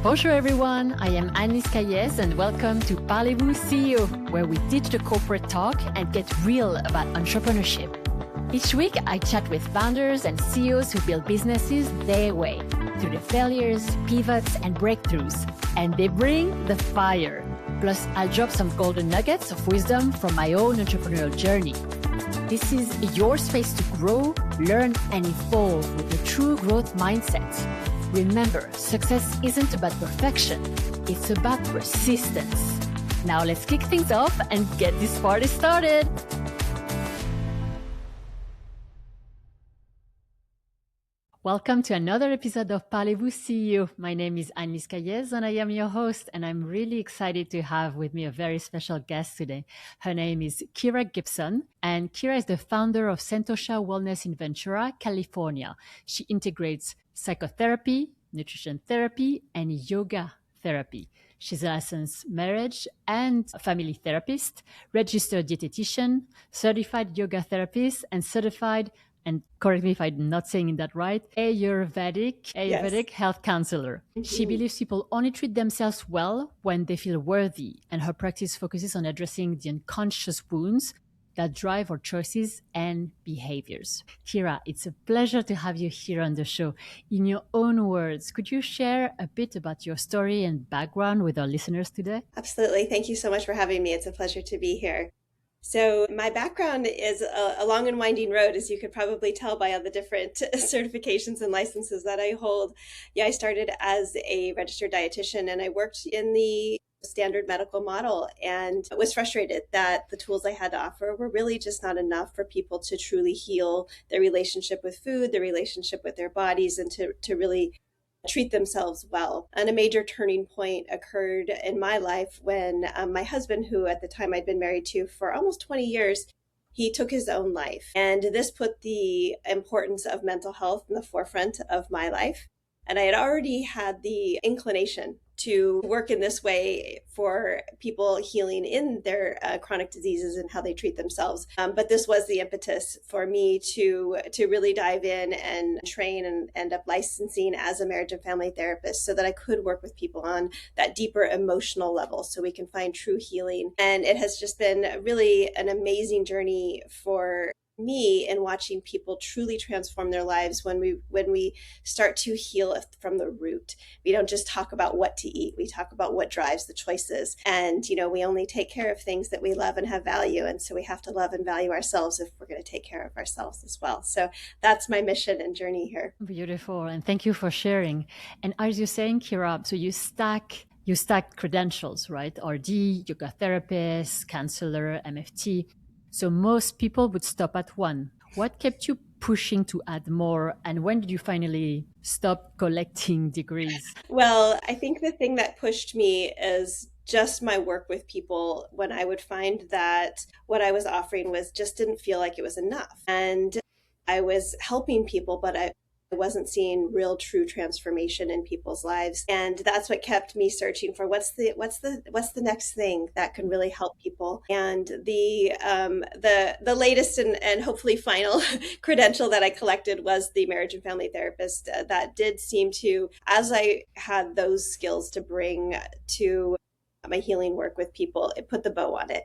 Bonjour everyone, I am Annelise Caillez and welcome to Parlez-Vous CEO, where we teach the corporate talk and get real about entrepreneurship. Each week, I chat with founders and CEOs who build businesses their way, through the failures, pivots, and breakthroughs. And they bring the fire. Plus, I'll drop some golden nuggets of wisdom from my own entrepreneurial journey. This is your space to grow, learn, and evolve with a true growth mindset. Remember, success isn't about perfection, it's about persistence. Now let's kick things off and get this party started. Welcome to another episode of Parlez-Vous CEO. My name is Annelise Caillez and I am your host, and I'm really excited to have with me a very special guest today. Her name is Kira Gibson, and Kira is the founder of Santosha Wellness in Ventura, California. She integrates psychotherapy, nutrition therapy, and yoga therapy. She's a licensed marriage and family therapist, registered dietitian, certified yoga therapist, and certified, and correct me if I'm not saying that right, Ayurvedic health counselor. Mm-hmm. She believes people only treat themselves well when they feel worthy, and her practice focuses on addressing the unconscious wounds that drive our choices and behaviors. Kira, it's a pleasure to have you here on the show. In your own words, could you share a bit about your story and background with our listeners today? Absolutely. Thank you so much for having me. It's a pleasure to be here. So my background is a long and winding road, as you could probably tell by all the different certifications and licenses that I hold. Yeah, I started as a registered dietitian and I worked in the standard medical model and was frustrated that the tools I had to offer were really just not enough for people to truly heal their relationship with food, their relationship with their bodies, and to really treat themselves well. And a major turning point occurred in my life when my husband, who at the time I'd been married to for almost 20 years, he took his own life. And this put the importance of mental health in the forefront of my life. And I had already had the inclination to work in this way for people healing in their chronic diseases and how they treat themselves. But this was the impetus for me to really dive in and train and end up licensing as a marriage and family therapist so that I could work with people on that deeper emotional level so we can find true healing. And it has just been really an amazing journey for me in watching people truly transform their lives when we start to heal from the root. We don't just talk about what to eat, we talk about what drives the choices. And we only take care of things that we love and have value, and so we have to love and value ourselves if we're going to take care of ourselves as well. So that's my mission and journey here. Beautiful, and thank you for sharing. And as you're saying, Kira, so you stack credentials, right? RD, yoga therapist, counselor, MFT. So most people would stop at one. What kept you pushing to add more? And when did you finally stop collecting degrees? Well, I think the thing that pushed me is just my work with people when I would find that what I was offering just didn't feel like it was enough. And I was helping people, but I wasn't seeing real true transformation in people's lives. And that's what kept me searching for what's the next thing that can really help people. And the latest and hopefully final credential that I collected was the marriage and family therapist. That did seem to, as I had those skills to bring to my healing work with people, it put the bow on it.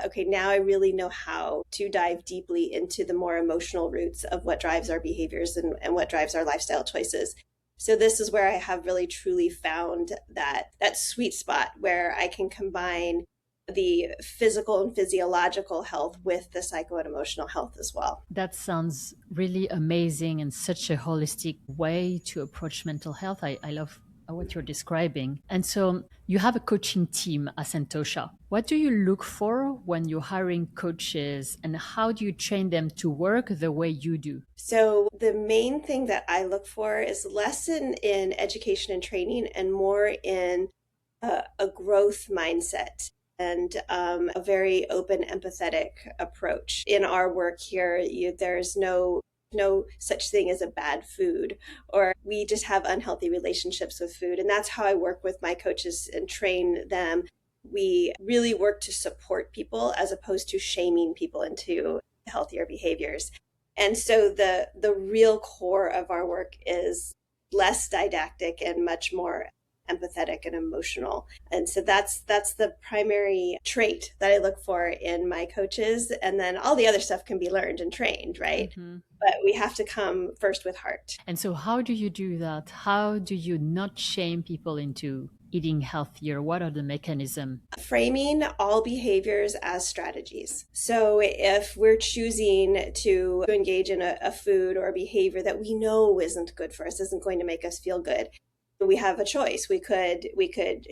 Okay, now I really know how to dive deeply into the more emotional roots of what drives our behaviors and what drives our lifestyle choices. So this is where I have really truly found that sweet spot where I can combine the physical and physiological health with the psycho and emotional health as well. That sounds really amazing and such a holistic way to approach mental health. I love what you're describing. And so you have a coaching team at Santosha. What do you look for when you're hiring coaches, and how do you train them to work the way you do? So the main thing that I look for is less in education and training and more in a growth mindset and a very open, empathetic approach. In our work here, there's no such thing as a bad food, or we just have unhealthy relationships with food. And that's how I work with my coaches and train them. We really work to support people as opposed to shaming people into healthier behaviors. And so the real core of our work is less didactic and much more empathetic and emotional. And so that's the primary trait that I look for in my coaches. And then all the other stuff can be learned and trained, right? Mm-hmm. But we have to come first with heart. And so, how do you do that? How do you not shame people into eating healthier? What are the mechanisms? Framing all behaviors as strategies. So if we're choosing to engage in a food or a behavior that we know isn't good for us, isn't going to make us feel good, we have a choice. We could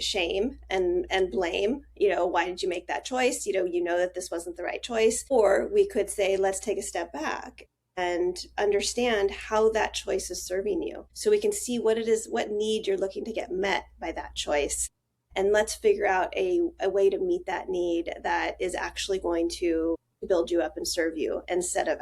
shame and blame, why did you make that choice? You know that this wasn't the right choice. Or we could say, let's take a step back and understand how that choice is serving you. So we can see what it is, what need you're looking to get met by that choice. And let's figure out a way to meet that need that is actually going to build you up and serve you instead of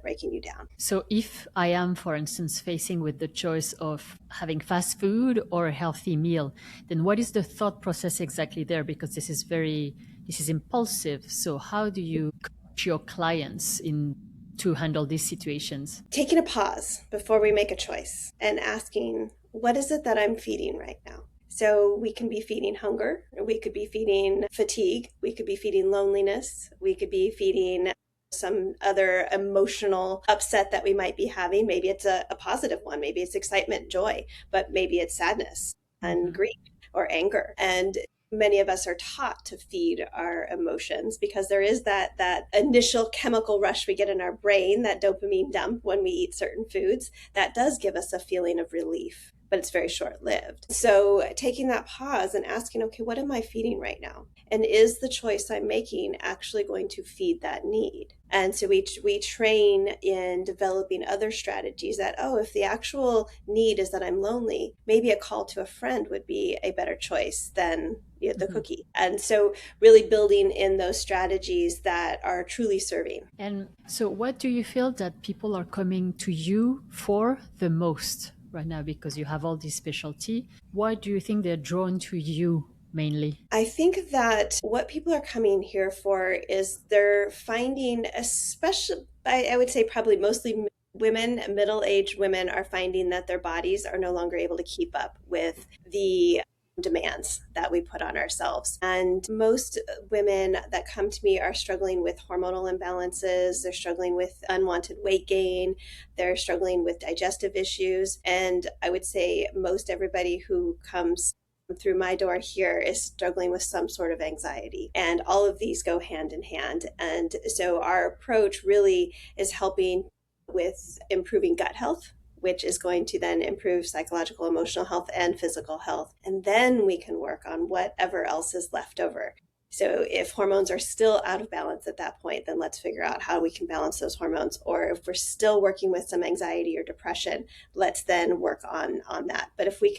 breaking you down. So if I am, for instance, facing with the choice of having fast food or a healthy meal, then what is the thought process exactly there? Because this is impulsive. So how do you coach your clients in to handle these situations? Taking a pause before we make a choice and asking, what is it that I'm feeding right now? So we can be feeding hunger, we could be feeding fatigue, we could be feeding loneliness, we could be feeding some other emotional upset that we might be having. Maybe it's a positive one, maybe it's excitement, joy, but maybe it's sadness and Mm-hmm. grief or anger. And many of us are taught to feed our emotions because there is that initial chemical rush we get in our brain, that dopamine dump when we eat certain foods, that does give us a feeling of relief, but it's very short-lived. So taking that pause and asking, okay, what am I feeding right now? And is the choice I'm making actually going to feed that need? And so we train in developing other strategies that, if the actual need is that I'm lonely, maybe a call to a friend would be a better choice than the Mm-hmm. cookie. And so really building in those strategies that are truly serving. And so what do you feel that people are coming to you for the most right now? Because you have all this specialty. Why do you think they're drawn to you mainly? I think that what people are coming here for is they're finding, especially, I would say probably mostly women, middle-aged women are finding that their bodies are no longer able to keep up with the demands that we put on ourselves. And most women that come to me are struggling with hormonal imbalances, they're struggling with unwanted weight gain, they're struggling with digestive issues. And I would say most everybody who comes through my door here is struggling with some sort of anxiety. And all of these go hand in hand. And so our approach really is helping with improving gut health, which is going to then improve psychological, emotional health, and physical health. And then we can work on whatever else is left over. So if hormones are still out of balance at that point, then let's figure out how we can balance those hormones. Or if we're still working with some anxiety or depression, let's then work on that. But if we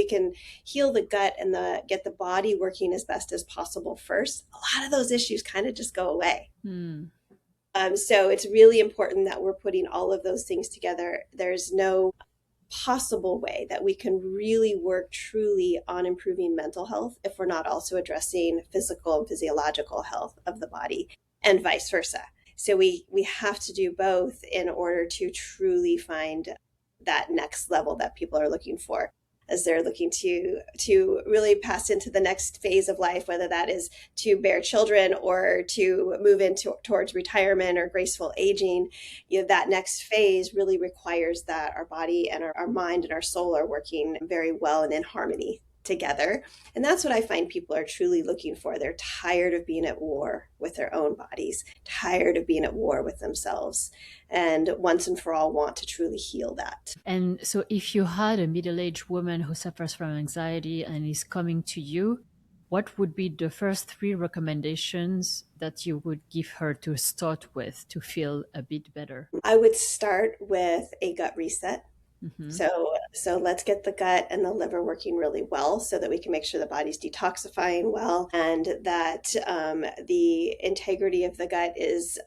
can heal the gut and get the body working as best as possible first, a lot of those issues kind of just go away. Hmm. So it's really important that we're putting all of those things together. There's no possible way that we can really work truly on improving mental health if we're not also addressing physical and physiological health of the body, and vice versa. So we have to do both in order to truly find that next level that people are looking for as they're looking to really pass into the next phase of life, whether that is to bear children or to move into towards retirement or graceful aging. That next phase really requires that our body and our mind and our soul are working very well and in harmony together. And that's what I find people are truly looking for. They're tired of being at war with their own bodies, tired of being at war with themselves, and once and for all want to truly heal that. And so if you had a middle-aged woman who suffers from anxiety and is coming to you, what would be the first three recommendations that you would give her to start with to feel a bit better? I would start with a gut reset. Mm-hmm. So let's get the gut and the liver working really well so that we can make sure the body's detoxifying well, and that the integrity of the gut is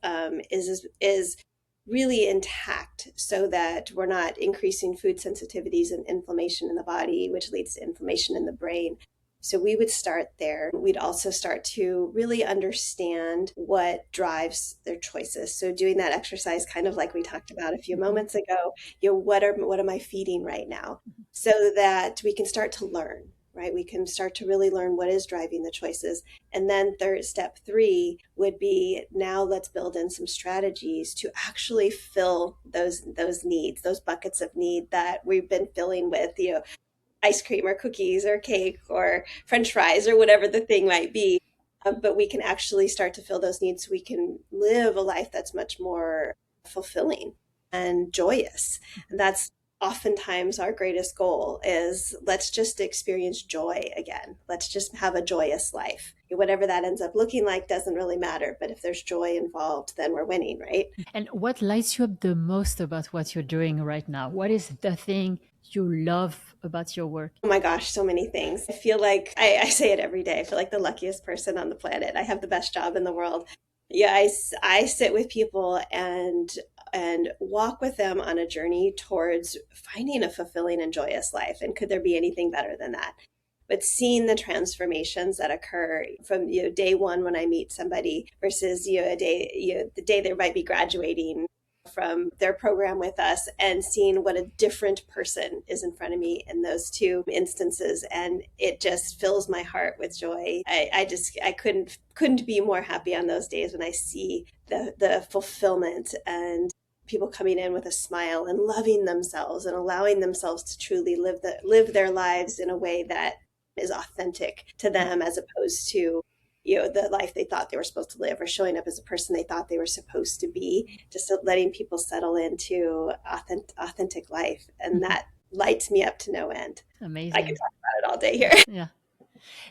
really intact, so that we're not increasing food sensitivities and inflammation in the body, which leads to inflammation in the brain. So we would start there. We'd also start to really understand what drives their choices. So doing that exercise, kind of like we talked about a few Mhm. moments ago, what am I feeding right now? So that we can start to learn, right? We can start to really learn what is driving the choices. And then step three would be, now let's build in some strategies to actually fill those needs, those buckets of need that we've been filling with, ice cream or cookies or cake or French fries or whatever the thing might be. But we can actually start to fill those needs so we can live a life that's much more fulfilling and joyous. And that's oftentimes our greatest goal, is let's just experience joy again. Let's just have a joyous life. Whatever that ends up looking like doesn't really matter. But if there's joy involved, then we're winning, right? And what lights you up the most about what you're doing right now? What is the thing you love about your work? Oh my gosh, so many things. I feel like I say it every day. I feel like the luckiest person on the planet. I have the best job in the world. Yeah, I sit with people and walk with them on a journey towards finding a fulfilling and joyous life. And could there be anything better than that? But seeing the transformations that occur from, day one when I meet somebody versus, the day they might be graduating from their program with us, and seeing what a different person is in front of me in those two instances, and it just fills my heart with joy. I couldn't be more happy on those days when I see the fulfillment and people coming in with a smile and loving themselves and allowing themselves to truly live their lives in a way that is authentic to them, as opposed to, the life they thought they were supposed to live, or showing up as a person they thought they were supposed to be. Just letting people settle into authentic life, and Mhm. that lights me up to no end. I could Amazing. talk about it all day here. Yeah.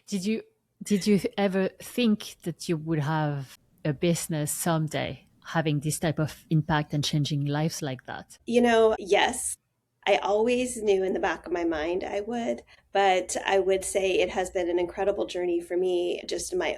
Did you did you ever think that you would have a business someday having this type of impact and changing lives like that? Yes, I always knew in the back of my mind I would, but I would say it has been an incredible journey for me, just in my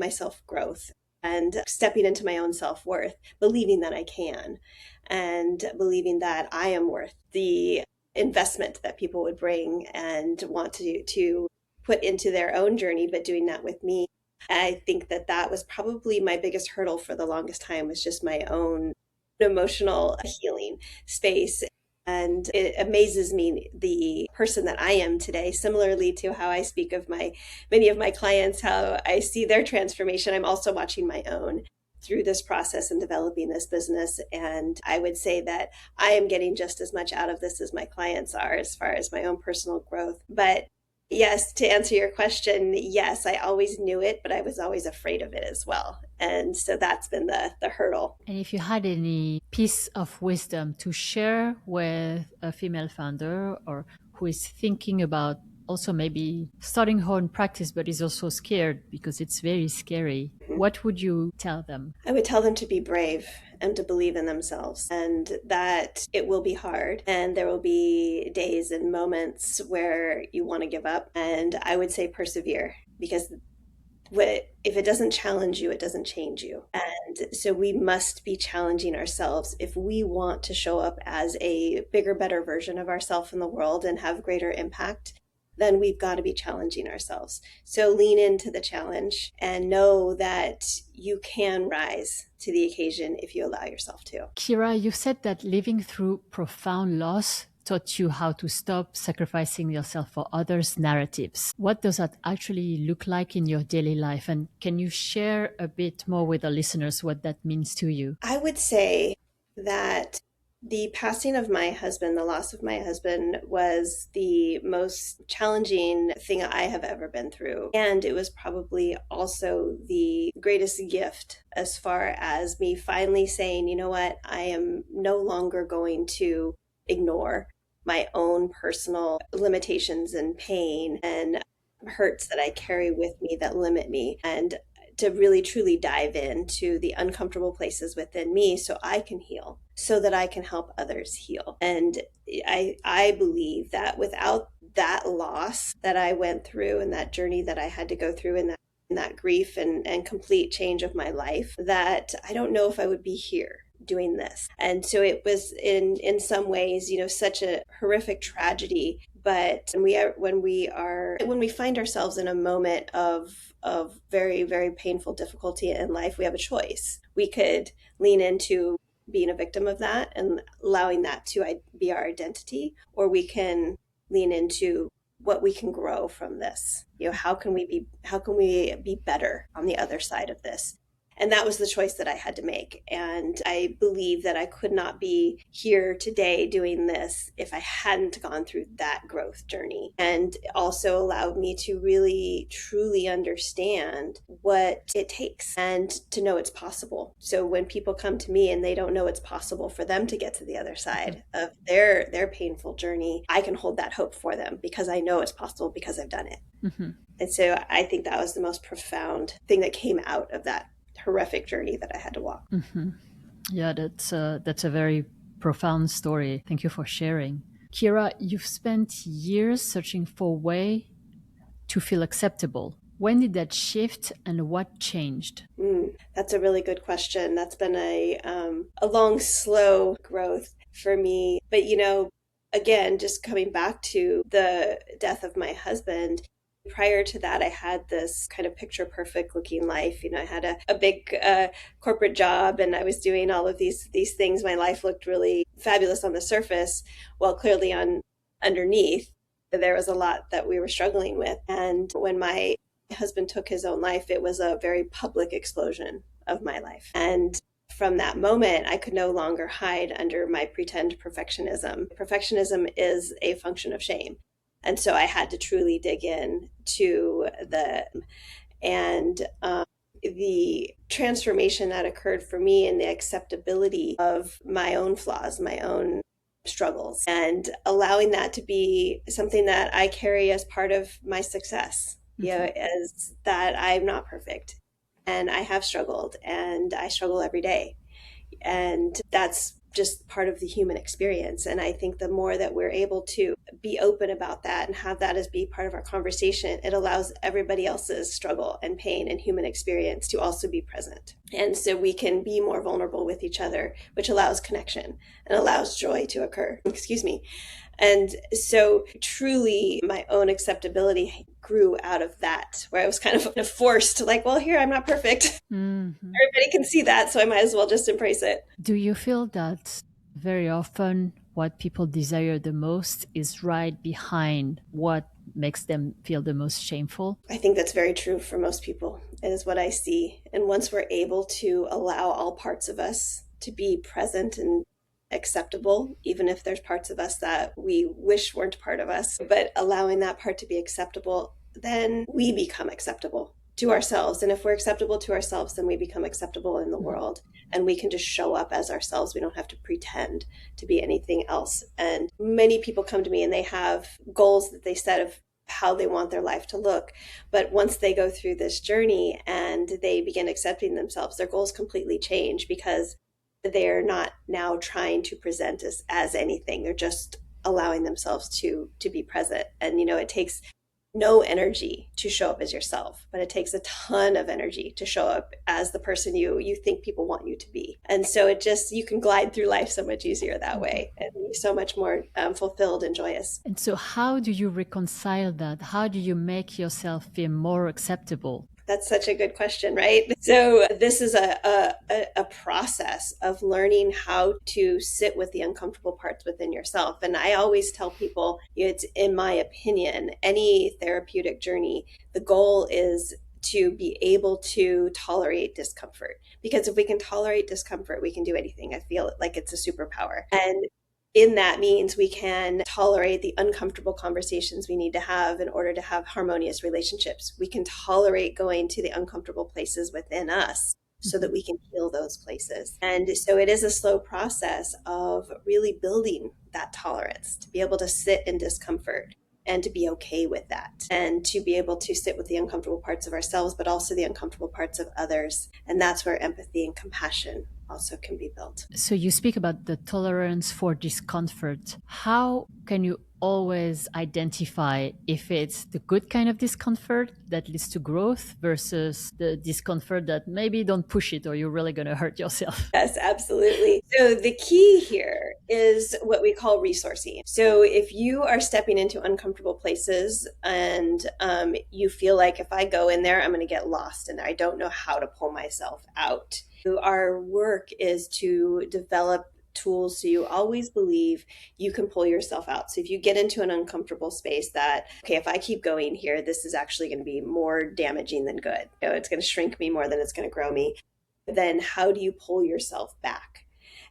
self growth, and stepping into my own self worth, believing that I can, and believing that I am worth the investment that people would bring and want to put into their own journey, but doing that with me. I think that that was probably my biggest hurdle for the longest time, was just my own emotional healing space. And it amazes me, the person that I am today, similarly to how I speak of many of my clients, how I see their transformation. I'm also watching my own through this process and developing this business. And I would say that I am getting just as much out of this as my clients are, as far as my own personal growth. But yes, to answer your question, yes, I always knew it, but I was always afraid of it as well. And so that's been the hurdle. And if you had any piece of wisdom to share with a female founder or who is thinking about also maybe starting her own practice but is also scared because it's very scary, what would you tell them? I would tell them to be brave and to believe in themselves, and that it will be hard and there will be days and moments where you want to give up. And I would say persevere, because if it doesn't challenge you, it doesn't change you. And so we must be challenging ourselves if we want to show up as a bigger, better version of ourselves in the world and have greater impact. Then we've got to be challenging ourselves. So lean into the challenge and know that you can rise to the occasion if you allow yourself to. Kira, you said that living through profound loss taught you how to stop sacrificing yourself for others' narratives. What does that actually look like in your daily life? And can you share a bit more with the listeners what that means to you? I would say that the passing of my husband, the loss of my husband, was the most challenging thing I have ever been through. And it was probably also the greatest gift, as far as me finally saying, you know what, I am no longer going to ignore my own personal limitations and pain and hurts that I carry with me that limit me, and to really truly dive into the uncomfortable places within me so I can heal, so that I can help others heal. And I believe that without that loss that I went through, and that journey that I had to go through, and that grief and complete change of my life, that I don't know if I would be here doing this. And so it was in some ways, such a horrific tragedy. But when we find ourselves in a moment of very, very painful difficulty in life, we have a choice. We could lean into being a victim of that and allowing that to be our identity, or we can lean into what we can grow from this. How can we be better on the other side of this? And that was the choice that I had to make. And I believe that I could not be here today doing this if I hadn't gone through that growth journey. And it also allowed me to really, truly understand what it takes and to know it's possible. So when people come to me and they don't know it's possible for them to get to the other side of their painful journey, I can hold that hope for them because I know it's possible because I've done it. Mm-hmm. And so I think that was the most profound thing that came out of that horrific journey that I had to walk. Mm-hmm. Yeah, that's a very profound story. Thank you for sharing. Kira, you've spent years searching for a way to feel acceptable. When did that shift and what changed? That's a really good question. That's been a long, slow growth for me. But, again, just coming back to the death of my husband, prior to that, I had this kind of picture perfect looking life. I had a big corporate job and I was doing all of these things. My life looked really fabulous on the surface. Well, clearly underneath, there was a lot that we were struggling with. And when my husband took his own life, it was a very public explosion of my life. And from that moment, I could no longer hide under my pretend perfectionism. Perfectionism is a function of shame. And so I had to truly dig in to the transformation that occurred for me and the acceptability of my own flaws, my own struggles, and allowing that to be something that I carry as part of my success, as that I'm not perfect and I have struggled and I struggle every day. And that's just part of the human experience. And I think the more that we're able to be open about that and have that as be part of our conversation, it allows everybody else's struggle and pain and human experience to also be present. And so we can be more vulnerable with each other, which allows connection and allows joy to occur. Excuse me. And so truly my own acceptability grew out of that, where I was kind of forced, like, well, here, I'm not perfect. Mm-hmm. Everybody can see that, so I might as well just embrace it. Do you feel that very often what people desire the most is right behind what makes them feel the most shameful? I think that's very true for most people. It is what I see. And once we're able to allow all parts of us to be present and acceptable, even if there's parts of us that we wish weren't part of us, but allowing that part to be acceptable, then we become acceptable to ourselves. And if we're acceptable to ourselves, then we become acceptable in the world, and we can just show up as ourselves. We don't have to pretend to be anything else. And many people come to me and they have goals that they set of how they want their life to look. But once they go through this journey and they begin accepting themselves, their goals completely change, because they're not now trying to present as anything. They're just allowing themselves to be present. And, it takes no energy to show up as yourself, but it takes a ton of energy to show up as the person you think people want you to be. And so you can glide through life so much easier that way and be so much more fulfilled and joyous. And so how do you reconcile that? How do you make yourself feel more acceptable? That's such a good question, right? So this is a process of learning how to sit with the uncomfortable parts within yourself. And I always tell people, it's, in my opinion, any therapeutic journey, the goal is to be able to tolerate discomfort. Because if we can tolerate discomfort, we can do anything. I feel like it's a superpower. And in that means we can tolerate the uncomfortable conversations we need to have in order to have harmonious relationships. We can tolerate going to the uncomfortable places within us so that we can heal those places. And so it is a slow process of really building that tolerance to be able to sit in discomfort and to be okay with that, and to be able to sit with the uncomfortable parts of ourselves, but also the uncomfortable parts of others. And that's where empathy and compassion also can be built. So you speak about the tolerance for discomfort. How can you always identify if it's the good kind of discomfort that leads to growth versus the discomfort that maybe don't push it or you're really going to hurt yourself. Yes, absolutely. So the key here is what we call resourcing. So if you are stepping into uncomfortable places and you feel like if I go in there, I'm going to get lost and I don't know how to pull myself out. Our work is to develop tools so you always believe you can pull yourself out. So if you get into an uncomfortable space that, okay, if I keep going here, this is actually going to be more damaging than good. You know, it's going to shrink me more than it's going to grow me. Then how do you pull yourself back?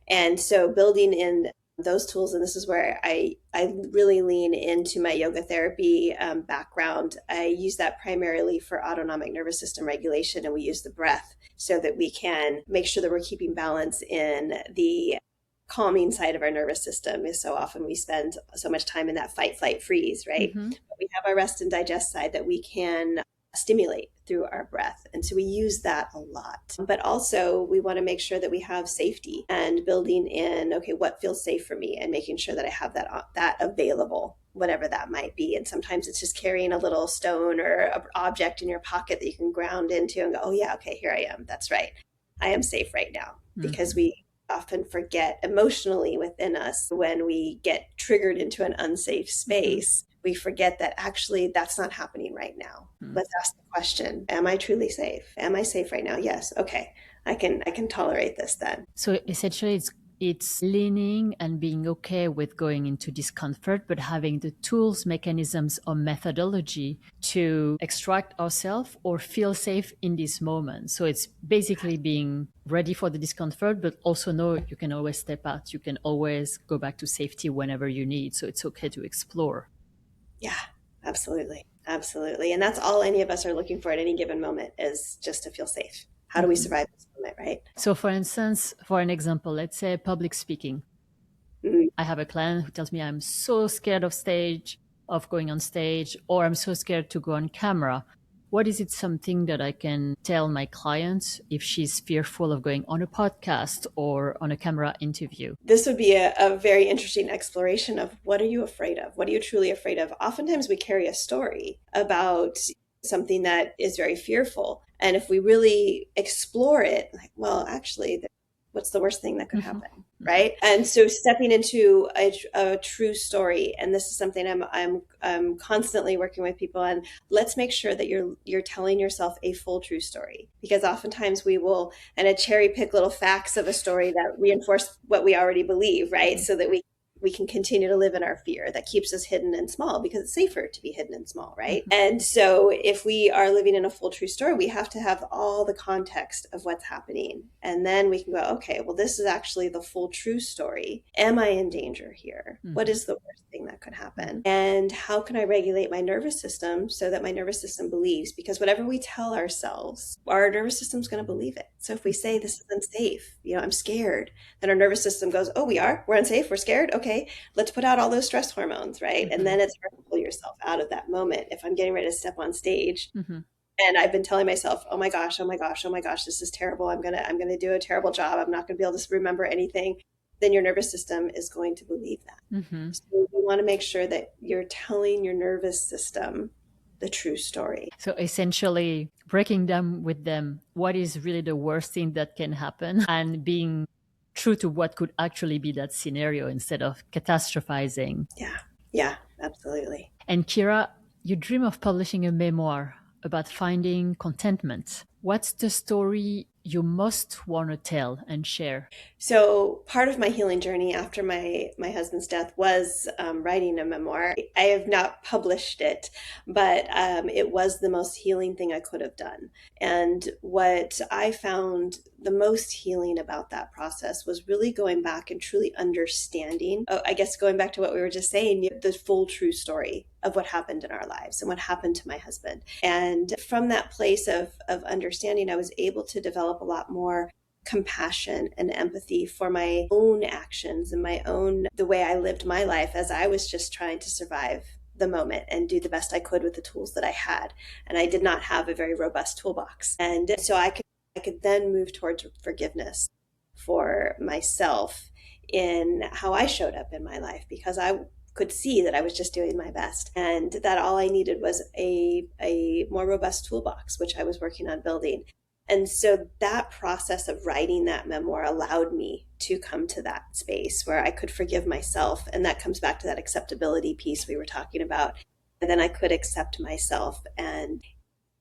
And so building in those tools, and this is where I really lean into my yoga therapy background. I use that primarily for autonomic nervous system regulation, and we use the breath so that we can make sure that we're keeping balance in the calming side of our nervous system. Is so often we spend so much time in that fight, flight, freeze, right? Mm-hmm. But we have our rest and digest side that we can stimulate through our breath. And so we use that a lot. But also we want to make sure that we have safety and building in, okay, what feels safe for me and making sure that I have that available, whatever that might be. And sometimes it's just carrying a little stone or an object in your pocket that you can ground into and go, oh yeah, okay, here I am. That's right. I am safe right now. Because we often forget emotionally within us when we get triggered into an unsafe space. We forget that actually that's not happening right now. Let's ask the question, am I truly safe? Am I safe right now? Yes. Okay. I can tolerate this then. So essentially it's leaning and being okay with going into discomfort, but having the tools, mechanisms, or methodology to extract ourselves or feel safe in this moment. So it's basically being ready for the discomfort, but also know you can always step out. You can always go back to safety whenever you need. So it's okay to explore. Yeah, absolutely. Absolutely. And that's all any of us are looking for at any given moment is just to feel safe. How do we survive this moment, right? So for instance, for an example, let's say public speaking. I have a client who tells me I'm so scared of going on stage, or I'm so scared to go on camera. What is it something that I can tell my client if she's fearful of going on a podcast or on a camera interview? This would be a very interesting exploration of what are you afraid of? What are you truly afraid of? Oftentimes we carry a story about something that is very fearful. And if we really explore it, like, well, actually, what's the worst thing that could happen? Right. And so stepping into a true story, and this is something I'm constantly working with people on. Let's make sure that you're telling yourself a full true story, because oftentimes we will cherry pick little facts of a story that reinforce what we already believe, right? So that we can continue to live in our fear that keeps us hidden and small, because it's safer to be hidden and small, right? And so if we are living in a full true story, we have to have all the context of what's happening. And then we can go, okay, well, this is actually the full true story. Am I in danger here? What is the worst thing that could happen? And how can I regulate my nervous system so that my nervous system believes? Because whatever we tell ourselves, our nervous system's going to believe it. So if we say this is unsafe, I'm scared, then our nervous system goes, oh, we're unsafe, we're scared. Okay, let's put out all those stress hormones, right? And then it's hard to pull yourself out of that moment. If I'm getting ready to step on stage and I've been telling myself, oh my gosh, this is terrible. I'm gonna do a terrible job. I'm not gonna be able to remember anything. Then your nervous system is going to believe that. So we want to make sure that you're telling your nervous system the true story. So essentially breaking down with them what is really the worst thing that can happen and being true to what could actually be that scenario instead of catastrophizing. Yeah, absolutely. And Kira, you dream of publishing a memoir about finding contentment. What's the story you most want to tell and share? So part of my healing journey after my husband's death was writing a memoir. I have not published it, but it was the most healing thing I could have done. And what I found the most healing about that process was really going back and truly understanding, I guess going back to what we were just saying, the full true story of what happened in our lives and what happened to my husband. And from that place of understanding, I was able to develop a lot more compassion and empathy for my own actions and the way I lived my life as I was just trying to survive the moment and do the best I could with the tools that I had. And I did not have a very robust toolbox. And so I could then move towards forgiveness for myself in how I showed up in my life, because I could see that I was just doing my best, and that all I needed was a more robust toolbox, which I was working on building. And so that process of writing that memoir allowed me to come to that space where I could forgive myself. And that comes back to that acceptability piece we were talking about. And then I could accept myself. And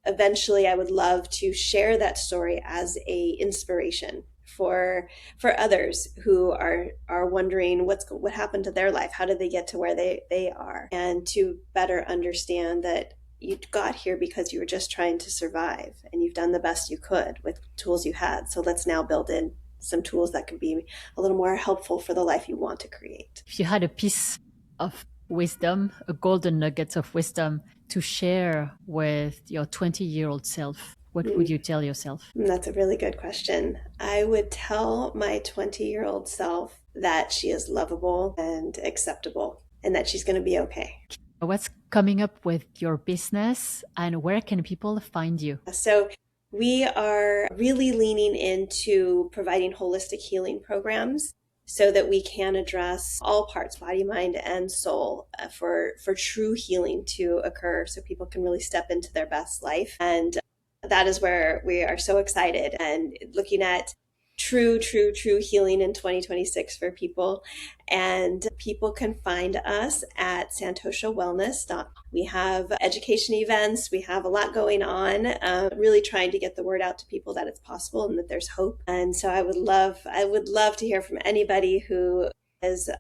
eventually I would love to share that story as a inspiration for others who are wondering what happened to their life. How did they get to where they are? And to better understand that you got here because you were just trying to survive, and you've done the best you could with tools you had. So let's now build in some tools that can be a little more helpful for the life you want to create. If you had a piece of wisdom, a golden nugget of wisdom to share with your 20-year-old self, what would you tell yourself? That's a really good question. I would tell my 20-year-old self that she is lovable and acceptable, and that she's going to be okay. What's coming up with your business, and where can people find you? So we are really leaning into providing holistic healing programs so that we can address all parts, body, mind, and soul, for true healing to occur, so people can really step into their best life. And that is where we are so excited and looking at true healing in 2026 for people. And people can find us at santoshawellness.com. We have education events. We have a lot going on, really trying to get the word out to people that it's possible and that there's hope. And so I would love to hear from anybody who is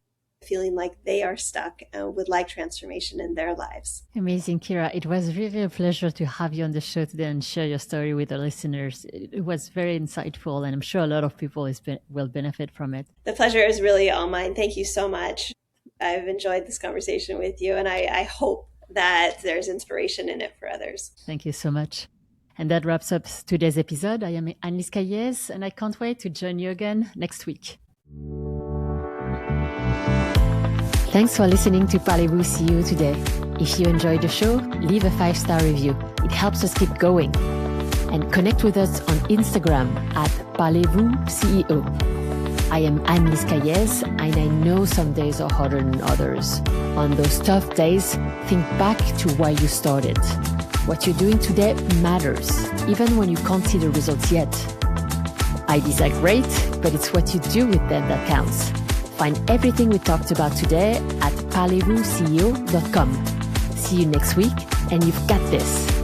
feeling like they are stuck and would like transformation in their lives. Amazing, Kira. It was really a pleasure to have you on the show today and share your story with the listeners. It was very insightful, and I'm sure a lot of people will benefit from it. The pleasure is really all mine. Thank you so much. I've enjoyed this conversation with you, and I hope that there's inspiration in it for others. Thank you so much. And that wraps up today's episode. I am Annelise Cayez, and I can't wait to join you again next week. Thanks for listening to Parlez-Vous CEO today. If you enjoyed the show, leave a 5-star review. It helps us keep going. And connect with us on Instagram at Parlez-Vous CEO. I am Annelise Cayez, and I know some days are harder than others. On those tough days, think back to why you started. What you're doing today matters, even when you can't see the results yet. Ideas are great, but it's what you do with them that counts. Find everything we talked about today at parlezvousceo.com. See you next week, and you've got this.